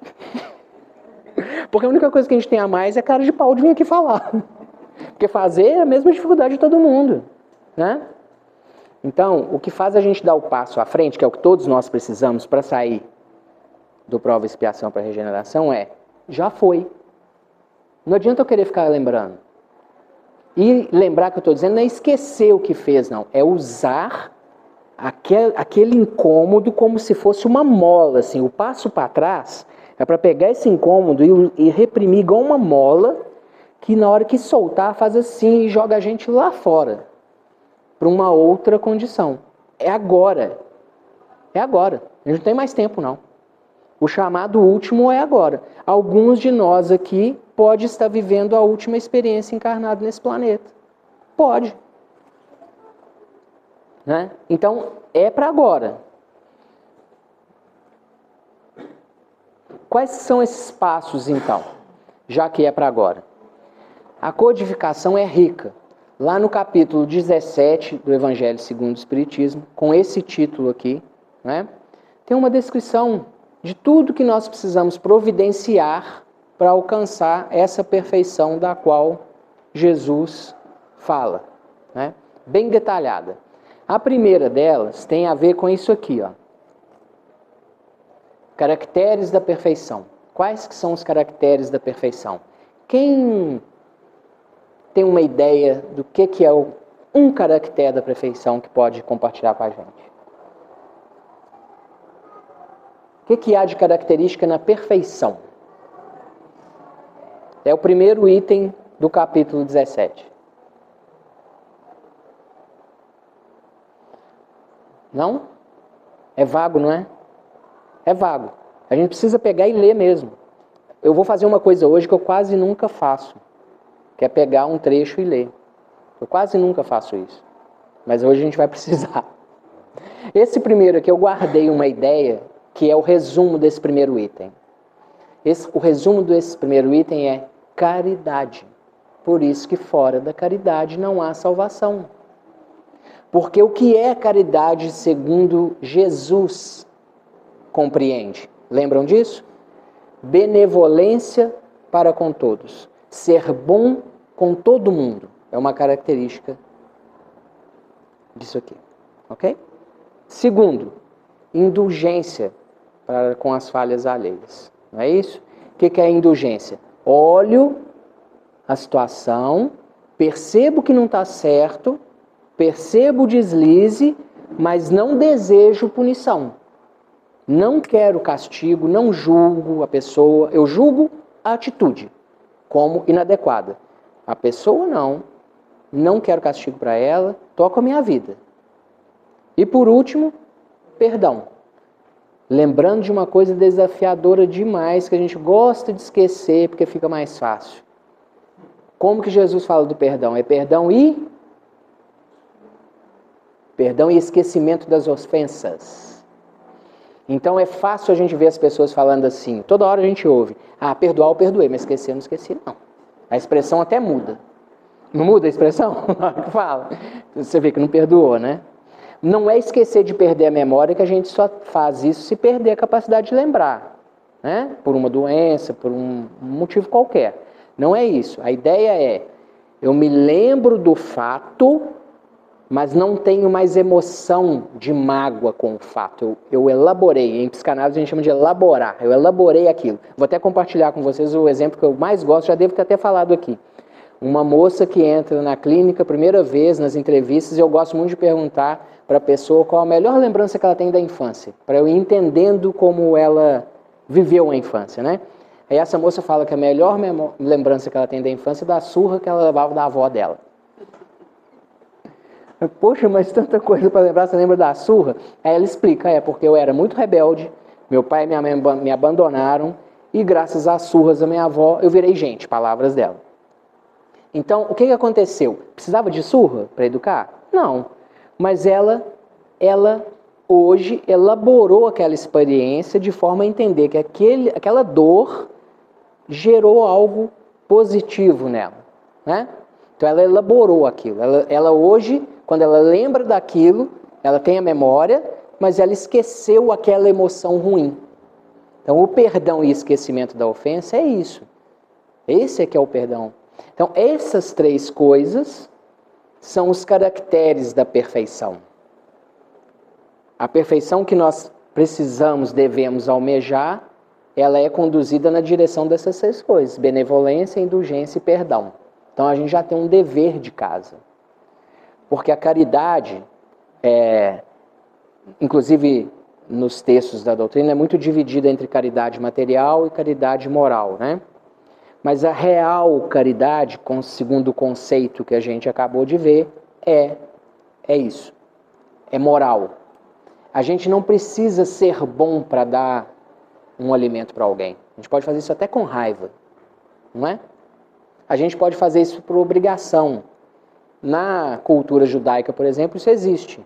Porque a única coisa que a gente tem a mais é cara de pau de vir aqui falar. Porque fazer é a mesma dificuldade de todo mundo. Né? Então, o que faz a gente dar o passo à frente, que é o que todos nós precisamos para sair do prova, expiação para regeneração, é, já foi. Não adianta eu querer ficar lembrando. E lembrar que eu estou dizendo não é esquecer o que fez, não. É usar aquele incômodo como se fosse uma mola. Assim. O passo para trás é para pegar esse incômodo e reprimir igual uma mola, que na hora que soltar faz assim e joga a gente lá fora. Para uma outra condição. É agora. É agora. A gente não tem mais tempo, não. O chamado último é agora. Alguns de nós aqui pode estar vivendo a última experiência encarnada nesse planeta. Pode. Né? Então, é para agora. Quais são esses passos, então? Já que é para agora. A codificação é rica. Lá no capítulo 17 do Evangelho segundo o Espiritismo, com esse título aqui, né, tem uma descrição de tudo que nós precisamos providenciar para alcançar essa perfeição da qual Jesus fala, né, bem detalhada. A primeira delas tem a ver com isso aqui, ó. Caracteres da perfeição. Quais que são os caracteres da perfeição? Quem tem uma ideia do que é um caractere da perfeição que pode compartilhar com a gente? O que há de característica na perfeição? É o primeiro item do capítulo 17. Não? É vago, não é? É vago. A gente precisa pegar e ler mesmo. Eu vou fazer uma coisa hoje que eu quase nunca faço. Que é pegar um trecho e ler. Eu quase nunca faço isso. Mas hoje a gente vai precisar. Esse primeiro aqui eu guardei uma ideia que é o resumo desse primeiro item. O resumo desse primeiro item é caridade. Por isso que fora da caridade não há salvação. Porque o que é caridade segundo Jesus compreende? Lembram disso? Benevolência para com todos. Ser bom com todo mundo é uma característica disso aqui, ok? Segundo, indulgência para com as falhas alheias, não é isso? O que é indulgência? Olho a situação, percebo que não está certo, percebo o deslize, mas não desejo punição. Não quero castigo, não julgo a pessoa, eu julgo a atitude como inadequada. A pessoa não quero castigo para ela, toco a minha vida. E por último, perdão. Lembrando de uma coisa desafiadora demais, que a gente gosta de esquecer porque fica mais fácil. Como que Jesus fala do perdão? É perdão e esquecimento das ofensas. Então é fácil a gente ver as pessoas falando assim, toda hora a gente ouve, perdoar eu perdoei, mas esquecer eu não esqueci não. A expressão até muda. Não muda a expressão? Na hora que fala. Você vê que não perdoou, né? Não é esquecer de perder a memória, que a gente só faz isso se perder a capacidade de lembrar, né? Por uma doença, por um motivo qualquer. Não é isso. A ideia é, eu me lembro do fato, mas não tenho mais emoção de mágoa com o fato. Eu elaborei. Em psicanálise a gente chama de elaborar. Eu elaborei aquilo. Vou até compartilhar com vocês o exemplo que eu mais gosto, já devo ter até falado aqui. Uma moça que entra na clínica, primeira vez nas entrevistas, eu gosto muito de perguntar para a pessoa qual a melhor lembrança que ela tem da infância, para eu ir entendendo como ela viveu a infância, né? Aí essa moça fala que a melhor lembrança que ela tem da infância é da surra que ela levava da avó dela. Poxa, mas tanta coisa para lembrar, você lembra da surra? Aí ela explica, porque eu era muito rebelde, meu pai e minha mãe me abandonaram, e graças às surras da minha avó, eu virei gente, palavras dela. Então, o que aconteceu? Precisava de surra para educar? Não. Mas ela hoje elaborou aquela experiência de forma a entender que aquela dor gerou algo positivo nela, né? Então ela elaborou aquilo. Ela hoje, quando ela lembra daquilo, ela tem a memória, mas ela esqueceu aquela emoção ruim. Então o perdão e esquecimento da ofensa é isso. Esse é que é o perdão. Então essas três coisas são os caracteres da perfeição. A perfeição que nós precisamos, devemos almejar, ela é conduzida na direção dessas três coisas: benevolência, indulgência e perdão. Então a gente já tem um dever de casa. Porque a caridade, inclusive nos textos da doutrina, é muito dividida entre caridade material e caridade moral, né? Mas a real caridade, segundo o conceito que a gente acabou de ver, é isso. É moral. A gente não precisa ser bom para dar um alimento para alguém. A gente pode fazer isso até com raiva, não é? A gente pode fazer isso por obrigação. Na cultura judaica, por exemplo, isso existe.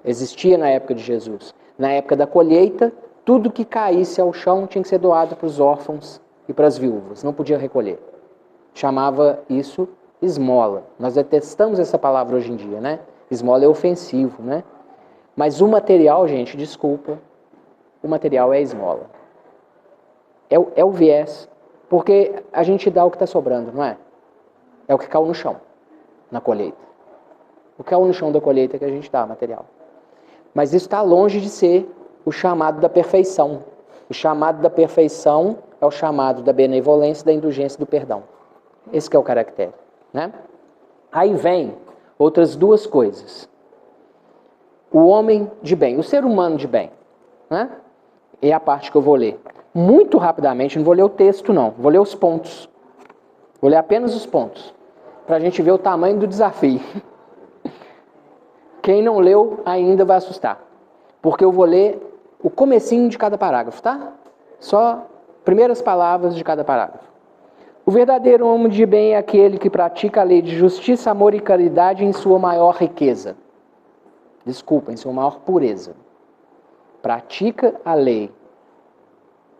Existia na época de Jesus. Na época da colheita, tudo que caísse ao chão tinha que ser doado para os órfãos e para as viúvas. Não podia recolher. Chamava isso esmola. Nós detestamos essa palavra hoje em dia, né? Esmola é ofensivo, né? Mas o material, gente, desculpa, o material é esmola. É o viés. Porque a gente dá o que está sobrando, não é? É o que caiu no chão, na colheita. O que caiu no chão da colheita é que a gente dá, material. Mas isso está longe de ser o chamado da perfeição. O chamado da perfeição é o chamado da benevolência, da indulgência e do perdão. Esse que é o caractere, né? Aí vem outras duas coisas. O homem de bem, o ser humano de bem, né? É a parte que eu vou ler. Muito rapidamente, não vou ler o texto não, vou ler os pontos. Vou ler apenas os pontos, para a gente ver o tamanho do desafio. Quem não leu ainda vai assustar, porque eu vou ler o comecinho de cada parágrafo, tá? Só primeiras palavras de cada parágrafo. O verdadeiro homem de bem é aquele que pratica a lei de justiça, amor e caridade em sua maior riqueza. Desculpa, em sua maior pureza. Pratica a lei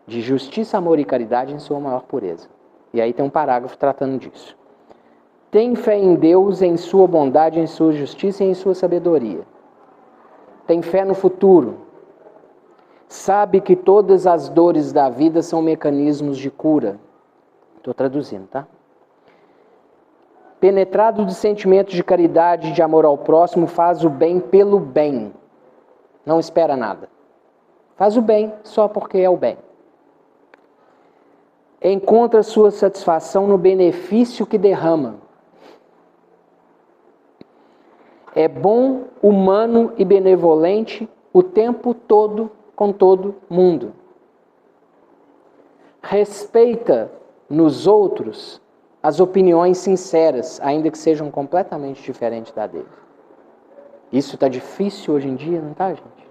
de justiça, amor e caridade em sua maior pureza. E aí tem um parágrafo tratando disso. Tem fé em Deus, em sua bondade, em sua justiça e em sua sabedoria. Tem fé no futuro. Sabe que todas as dores da vida são mecanismos de cura. Estou traduzindo, tá? Penetrado de sentimentos de caridade e de amor ao próximo, faz o bem pelo bem. Não espera nada. Faz o bem só porque é o bem. Encontra sua satisfação no benefício que derrama. É bom, humano e benevolente o tempo todo com todo mundo. Respeita nos outros as opiniões sinceras, ainda que sejam completamente diferentes da dele. Isso está difícil hoje em dia, não está, gente?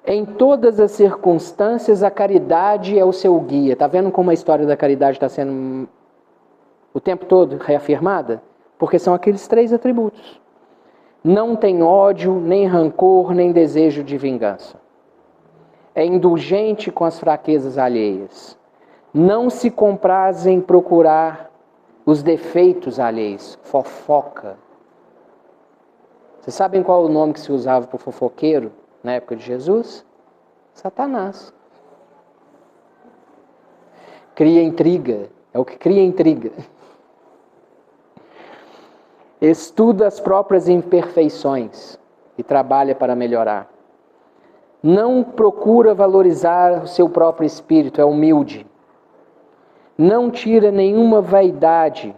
Em todas as circunstâncias, a caridade é o seu guia. Está vendo como a história da caridade está sendo o tempo todo reafirmada? Porque são aqueles três atributos. Não tem ódio, nem rancor, nem desejo de vingança. É indulgente com as fraquezas alheias. Não se compraz em procurar os defeitos alheios. Fofoca. Vocês sabem qual é o nome que se usava para o fofoqueiro na época de Jesus? Satanás. Cria intriga. É o que cria intriga. Estuda as próprias imperfeições e trabalha para melhorar. Não procura valorizar o seu próprio espírito, é humilde. não tira nenhuma vaidade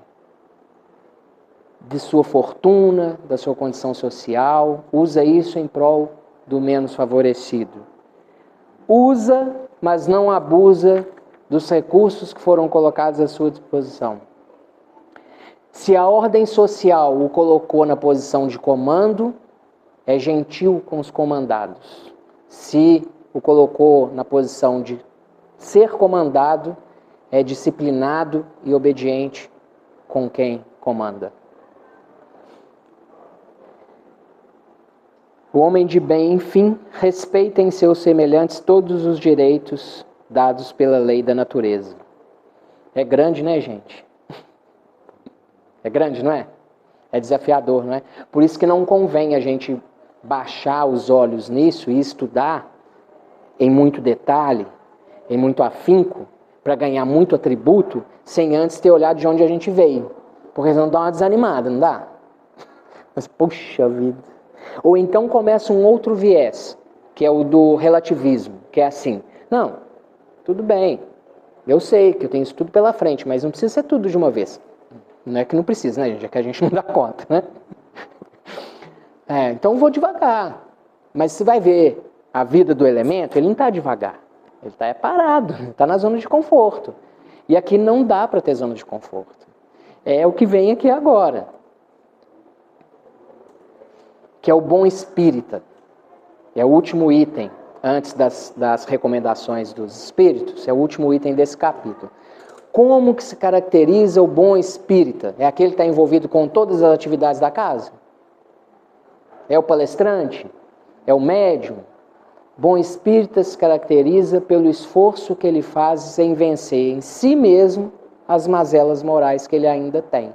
de sua fortuna, da sua condição social, usa isso em prol do menos favorecido. Usa, mas não abusa dos recursos que foram colocados à sua disposição. Se a ordem social o colocou na posição de comando, é gentil com os comandados. Se o colocou na posição de ser comandado, é disciplinado e obediente com quem comanda. O homem de bem, enfim, respeita em seus semelhantes todos os direitos dados pela lei da natureza. É grande, né, gente? É grande, não é? É desafiador, não é? Por isso que não convém a gente baixar os olhos nisso e estudar em muito detalhe, em muito afinco, para ganhar muito atributo, sem antes ter olhado de onde a gente veio. Porque senão dá uma desanimada, não dá? Mas, puxa vida. Ou então começa um outro viés, que é o do relativismo, que é assim, não, tudo bem, eu sei que eu tenho isso tudo pela frente, mas não precisa ser tudo de uma vez. Não é que não precisa, né, gente? É que a gente não dá conta, né? Então vou devagar. Mas você vai ver a vida do elemento, ele não está devagar. Ele está parado, está na zona de conforto. E aqui não dá para ter zona de conforto. É o que vem aqui agora. Que é o bom espírita. É o último item, antes das recomendações dos espíritos, é o último item desse capítulo. Como que se caracteriza o bom espírita? É aquele que está envolvido com todas as atividades da casa? É o palestrante? É o médium? Bom espírita se caracteriza pelo esforço que ele faz em vencer em si mesmo as mazelas morais que ele ainda tem.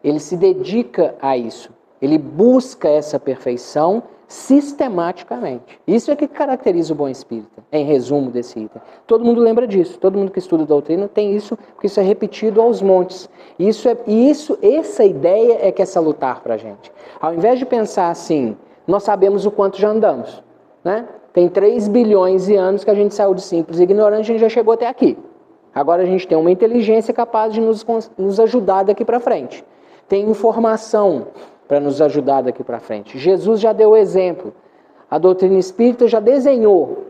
Ele se dedica a isso. Ele busca essa perfeição sistematicamente. Isso é que caracteriza o bom espírita, em resumo desse item. Todo mundo lembra disso, todo mundo que estuda doutrina tem isso, porque isso é repetido aos montes. Essa ideia é que é salutar para a gente. Ao invés de pensar assim, nós sabemos o quanto já andamos, né? Tem 3 bilhões de anos que a gente saiu de simples e ignorante, a gente já chegou até aqui. Agora a gente tem uma inteligência capaz de nos ajudar daqui para frente. Tem informação para nos ajudar daqui para frente. Jesus já deu o exemplo. A doutrina espírita já desenhou.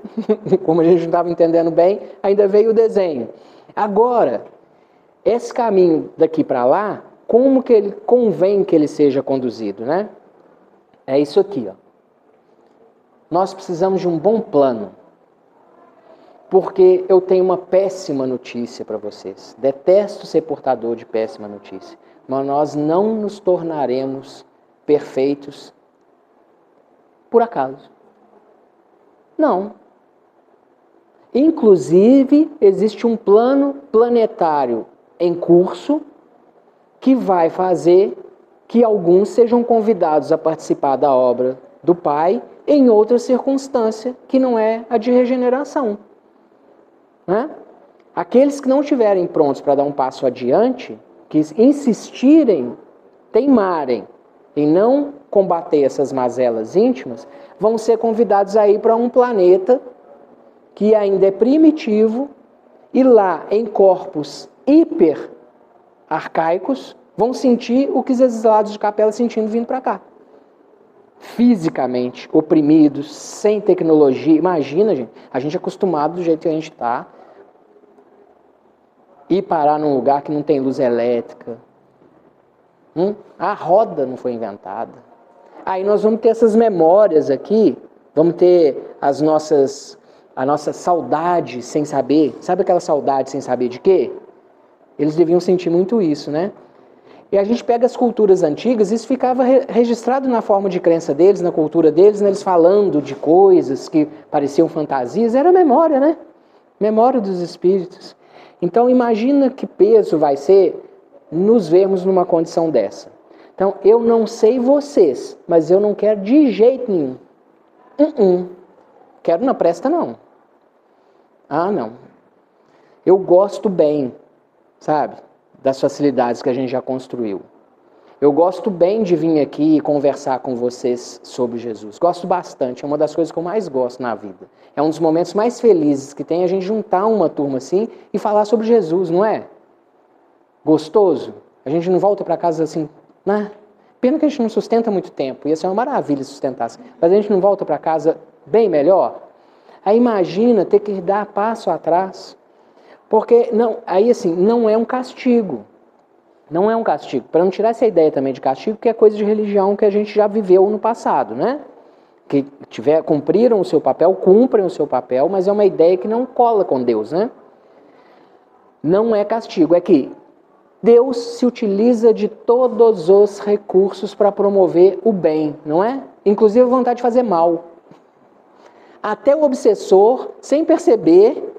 Como a gente não estava entendendo bem, ainda veio o desenho. Agora, esse caminho daqui para lá, como que ele convém que ele seja conduzido, né? É isso aqui, ó. Nós precisamos de um bom plano. Porque eu tenho uma péssima notícia para vocês. Detesto ser portador de péssima notícia. Mas nós não nos tornaremos perfeitos por acaso. Não. Inclusive, existe um plano planetário em curso que vai fazer que alguns sejam convidados a participar da obra do Pai em outra circunstância que não é a de regeneração. Né? Aqueles que não estiverem prontos para dar um passo adiante, que insistirem, teimarem em não combater essas mazelas íntimas, vão ser convidados a ir para um planeta que ainda é primitivo e lá, em corpos hiper arcaicos, vão sentir o que os exilados de Capela sentindo vindo para cá. Fisicamente, oprimidos, sem tecnologia. Imagina, gente, a gente é acostumado do jeito que a gente está, ir parar num lugar que não tem luz elétrica. A roda não foi inventada. Aí nós vamos ter essas memórias aqui, vamos ter a nossa saudade sem saber. Sabe aquela saudade sem saber de quê? Eles deviam sentir muito isso, né? E a gente pega as culturas antigas, isso ficava registrado na forma de crença deles, na cultura deles, né? Eles falando de coisas que pareciam fantasias, era memória, né? Memória dos espíritos. Então imagina que peso vai ser nos vermos numa condição dessa. Então eu não sei vocês, mas eu não quero de jeito nenhum. Quero na presta não. Não. Eu gosto bem, sabe, das facilidades que a gente já construiu. Eu gosto bem de vir aqui e conversar com vocês sobre Jesus. Gosto bastante, é uma das coisas que eu mais gosto na vida. É um dos momentos mais felizes que tem a gente juntar uma turma assim e falar sobre Jesus, não é? gostoso? A gente não volta para casa assim, né? Pena que a gente não sustenta muito tempo, ia ser uma maravilha sustentasse, mas a gente não volta para casa bem melhor? Aí imagina ter que dar passo atrás, porque não, aí assim, não é um castigo. Não é um castigo. Para não tirar essa ideia também de castigo, que é coisa de religião que a gente já viveu no passado, né? Que cumpriram o seu papel, cumprem o seu papel, mas é uma ideia que não cola com Deus, né? Não é castigo, é que Deus se utiliza de todos os recursos para promover o bem, não é? Inclusive a vontade de fazer mal. Até o obsessor, sem perceber,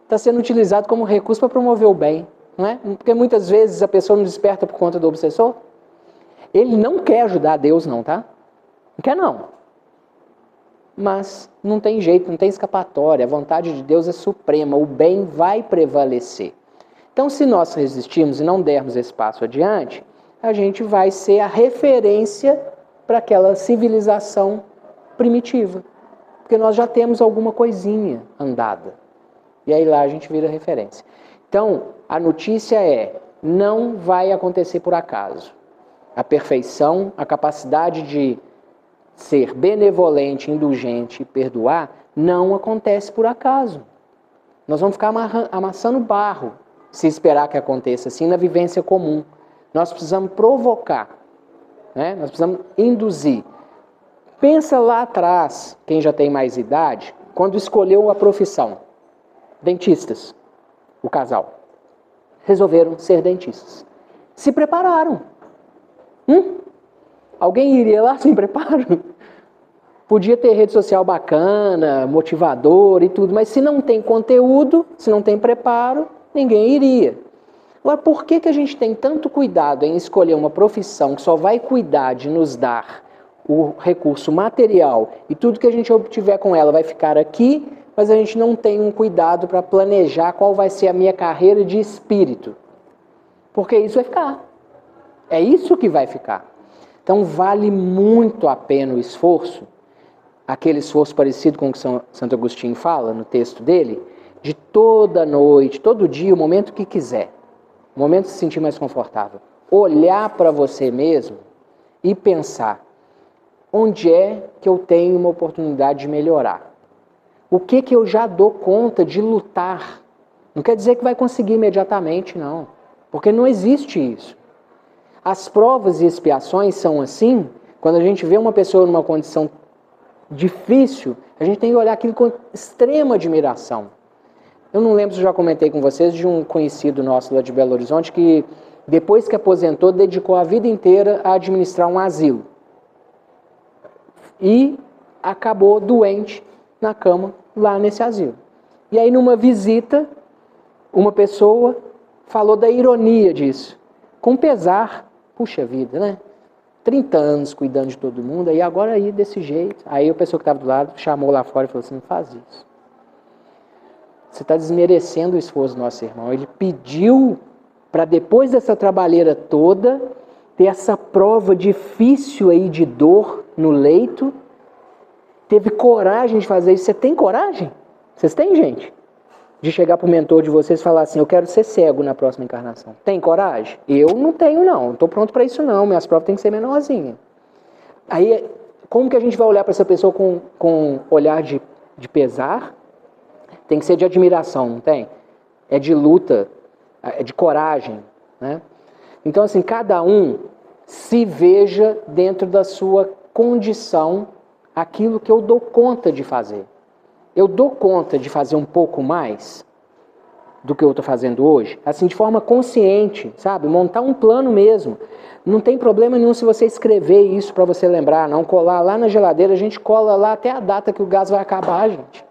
está sendo utilizado como recurso para promover o bem, não é? Porque muitas vezes a pessoa não desperta por conta do obsessor. Ele não quer ajudar Deus não, tá? Não quer não. Mas não tem jeito, não tem escapatória. A vontade de Deus é suprema, o bem vai prevalecer. Então, se nós resistirmos e não dermos esse passo adiante, a gente vai ser a referência para aquela civilização primitiva. Porque nós já temos alguma coisinha andada. E aí lá a gente vira referência. Então, a notícia é, não vai acontecer por acaso. A perfeição, a capacidade de ser benevolente, indulgente e perdoar, não acontece por acaso. Nós vamos ficar amassando barro se esperar que aconteça assim na vivência comum. Nós precisamos provocar, né? Nós precisamos induzir. Pensa lá atrás, quem já tem mais idade, quando escolheu a profissão. Dentistas, o casal. Resolveram ser dentistas. Se prepararam. Alguém iria lá sem preparo? Podia ter rede social bacana, motivador e tudo, mas se não tem conteúdo, se não tem preparo, ninguém iria. Agora, por que a gente tem tanto cuidado em escolher uma profissão que só vai cuidar de nos dar o recurso material e tudo que a gente obtiver com ela vai ficar aqui, mas a gente não tem um cuidado para planejar qual vai ser a minha carreira de espírito? Porque isso vai ficar. É isso que vai ficar. Então, vale muito a pena o esforço, aquele esforço parecido com o que Santo Agostinho fala no texto dele, de toda noite, todo dia, o momento que quiser, o momento de se sentir mais confortável, olhar para você mesmo e pensar, onde é que eu tenho uma oportunidade de melhorar? O que eu já dou conta de lutar? Não quer dizer que vai conseguir imediatamente, não, porque não existe isso. As provas e expiações são assim, quando a gente vê uma pessoa numa condição difícil, a gente tem que olhar aquilo com extrema admiração. Eu não lembro se eu já comentei com vocês de um conhecido nosso lá de Belo Horizonte que, depois que aposentou, dedicou a vida inteira a administrar um asilo. E acabou doente na cama lá nesse asilo. E aí, numa visita, uma pessoa falou da ironia disso. Com pesar, puxa vida, né? 30 anos cuidando de todo mundo, aí agora aí desse jeito. Aí a pessoa que estava do lado chamou lá fora e falou assim, não faz isso. Você está desmerecendo o esforço do nosso irmão. Ele pediu para depois dessa trabalheira toda, ter essa prova difícil aí de dor no leito, teve coragem de fazer isso. Você tem coragem? Vocês têm, gente? De chegar para o mentor de vocês e falar assim, eu quero ser cego na próxima encarnação. Tem coragem? Eu não tenho, não. Não estou pronto para isso, não. Minhas provas têm que ser menorzinhas. Aí, como que a gente vai olhar para essa pessoa com olhar de pesar? Tem que ser de admiração, não tem? É de luta, é de coragem, né? Então, assim, cada um se veja dentro da sua condição aquilo que eu dou conta de fazer. Eu dou conta de fazer um pouco mais do que eu estou fazendo hoje, assim, de forma consciente, sabe? Montar um plano mesmo. Não tem problema nenhum se você escrever isso para você lembrar, não colar lá na geladeira, a gente cola lá até a data que o gás vai acabar, gente.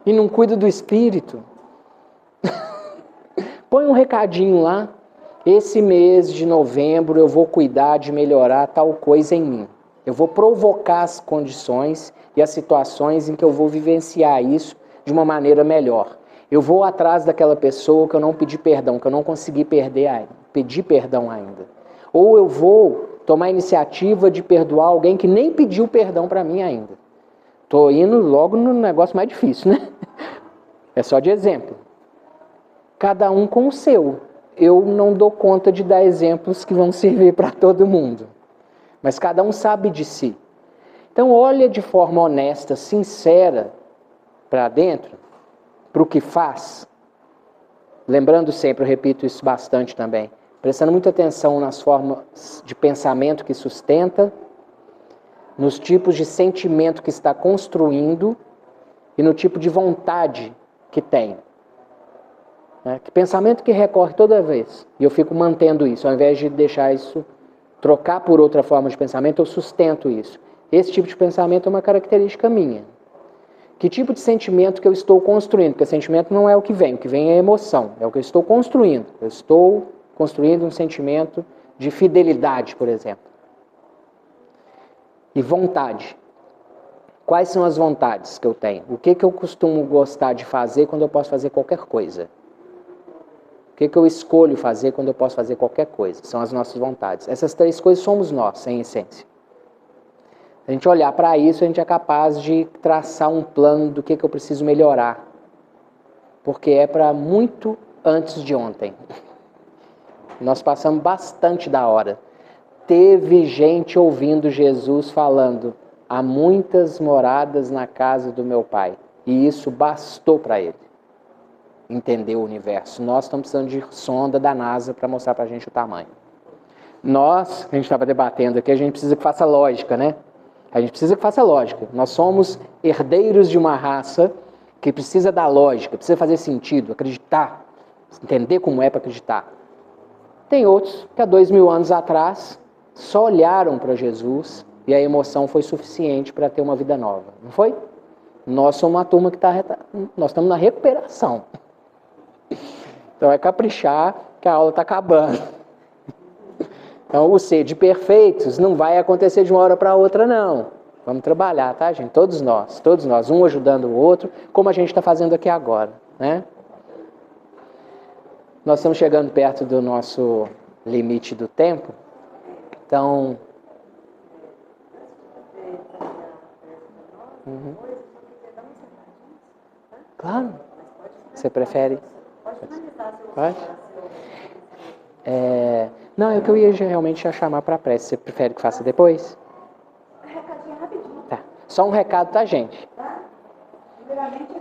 E não cuida do espírito. Põe um recadinho lá, esse mês de novembro eu vou cuidar de melhorar tal coisa em mim. Eu vou provocar as condições e as situações em que eu vou vivenciar isso de uma maneira melhor. Eu vou atrás daquela pessoa que eu não pedi perdão, que eu não consegui pedir perdão ainda. Ou eu vou tomar a iniciativa de perdoar alguém que nem pediu perdão para mim ainda. Estou indo logo no negócio mais difícil, né? É só de exemplo. Cada um com o seu. eu não dou conta de dar exemplos que vão servir para todo mundo. Mas cada um sabe de si. Então olha de forma honesta, sincera para dentro, para o que faz. Lembrando sempre, eu repito isso bastante também, prestando muita atenção nas formas de pensamento que sustenta, nos tipos de sentimento que está construindo e no tipo de vontade que tem. Que pensamento que recorre toda vez. E eu fico mantendo isso, ao invés de deixar isso, trocar por outra forma de pensamento, eu sustento isso. Esse tipo de pensamento é uma característica minha. Que tipo de sentimento que eu estou construindo? Porque sentimento não é o que vem é emoção, é o que eu estou construindo. Eu estou construindo um sentimento de fidelidade, por exemplo. E vontade. Quais são as vontades que eu tenho? O que eu costumo gostar de fazer quando eu posso fazer qualquer coisa? O que eu escolho fazer quando eu posso fazer qualquer coisa? São as nossas vontades. Essas três coisas somos nós, em essência. Se a gente olhar para isso, a gente é capaz de traçar um plano do que eu preciso melhorar. Porque é para muito antes de ontem. Nós passamos bastante da hora. Teve gente ouvindo Jesus falando: há muitas moradas na casa do meu pai. E isso bastou para ele entender o universo. Nós estamos precisando de sonda da NASA para mostrar para a gente o tamanho. A gente estava debatendo aqui, a gente precisa que faça lógica, né? A gente precisa que faça lógica. Nós somos herdeiros de uma raça que precisa da lógica, precisa fazer sentido, acreditar, entender como é para acreditar. Tem outros que há 2000 anos atrás só olharam para Jesus e a emoção foi suficiente para ter uma vida nova. Não foi? Nós somos uma turma que nós estamos na recuperação. Então é caprichar que a aula está acabando. Então o ser de perfeitos não vai acontecer de uma hora para outra, não. Vamos trabalhar, tá, gente? Todos nós, um ajudando o outro, como a gente está fazendo aqui agora, né? Nós estamos chegando perto do nosso limite do tempo, então... Claro. Você prefere? Pode? Não, é o que eu ia realmente já chamar para a prece. Você prefere que faça depois? Recadinho rapidinho. Tá. Só um recado, tá, gente? Primeiramente,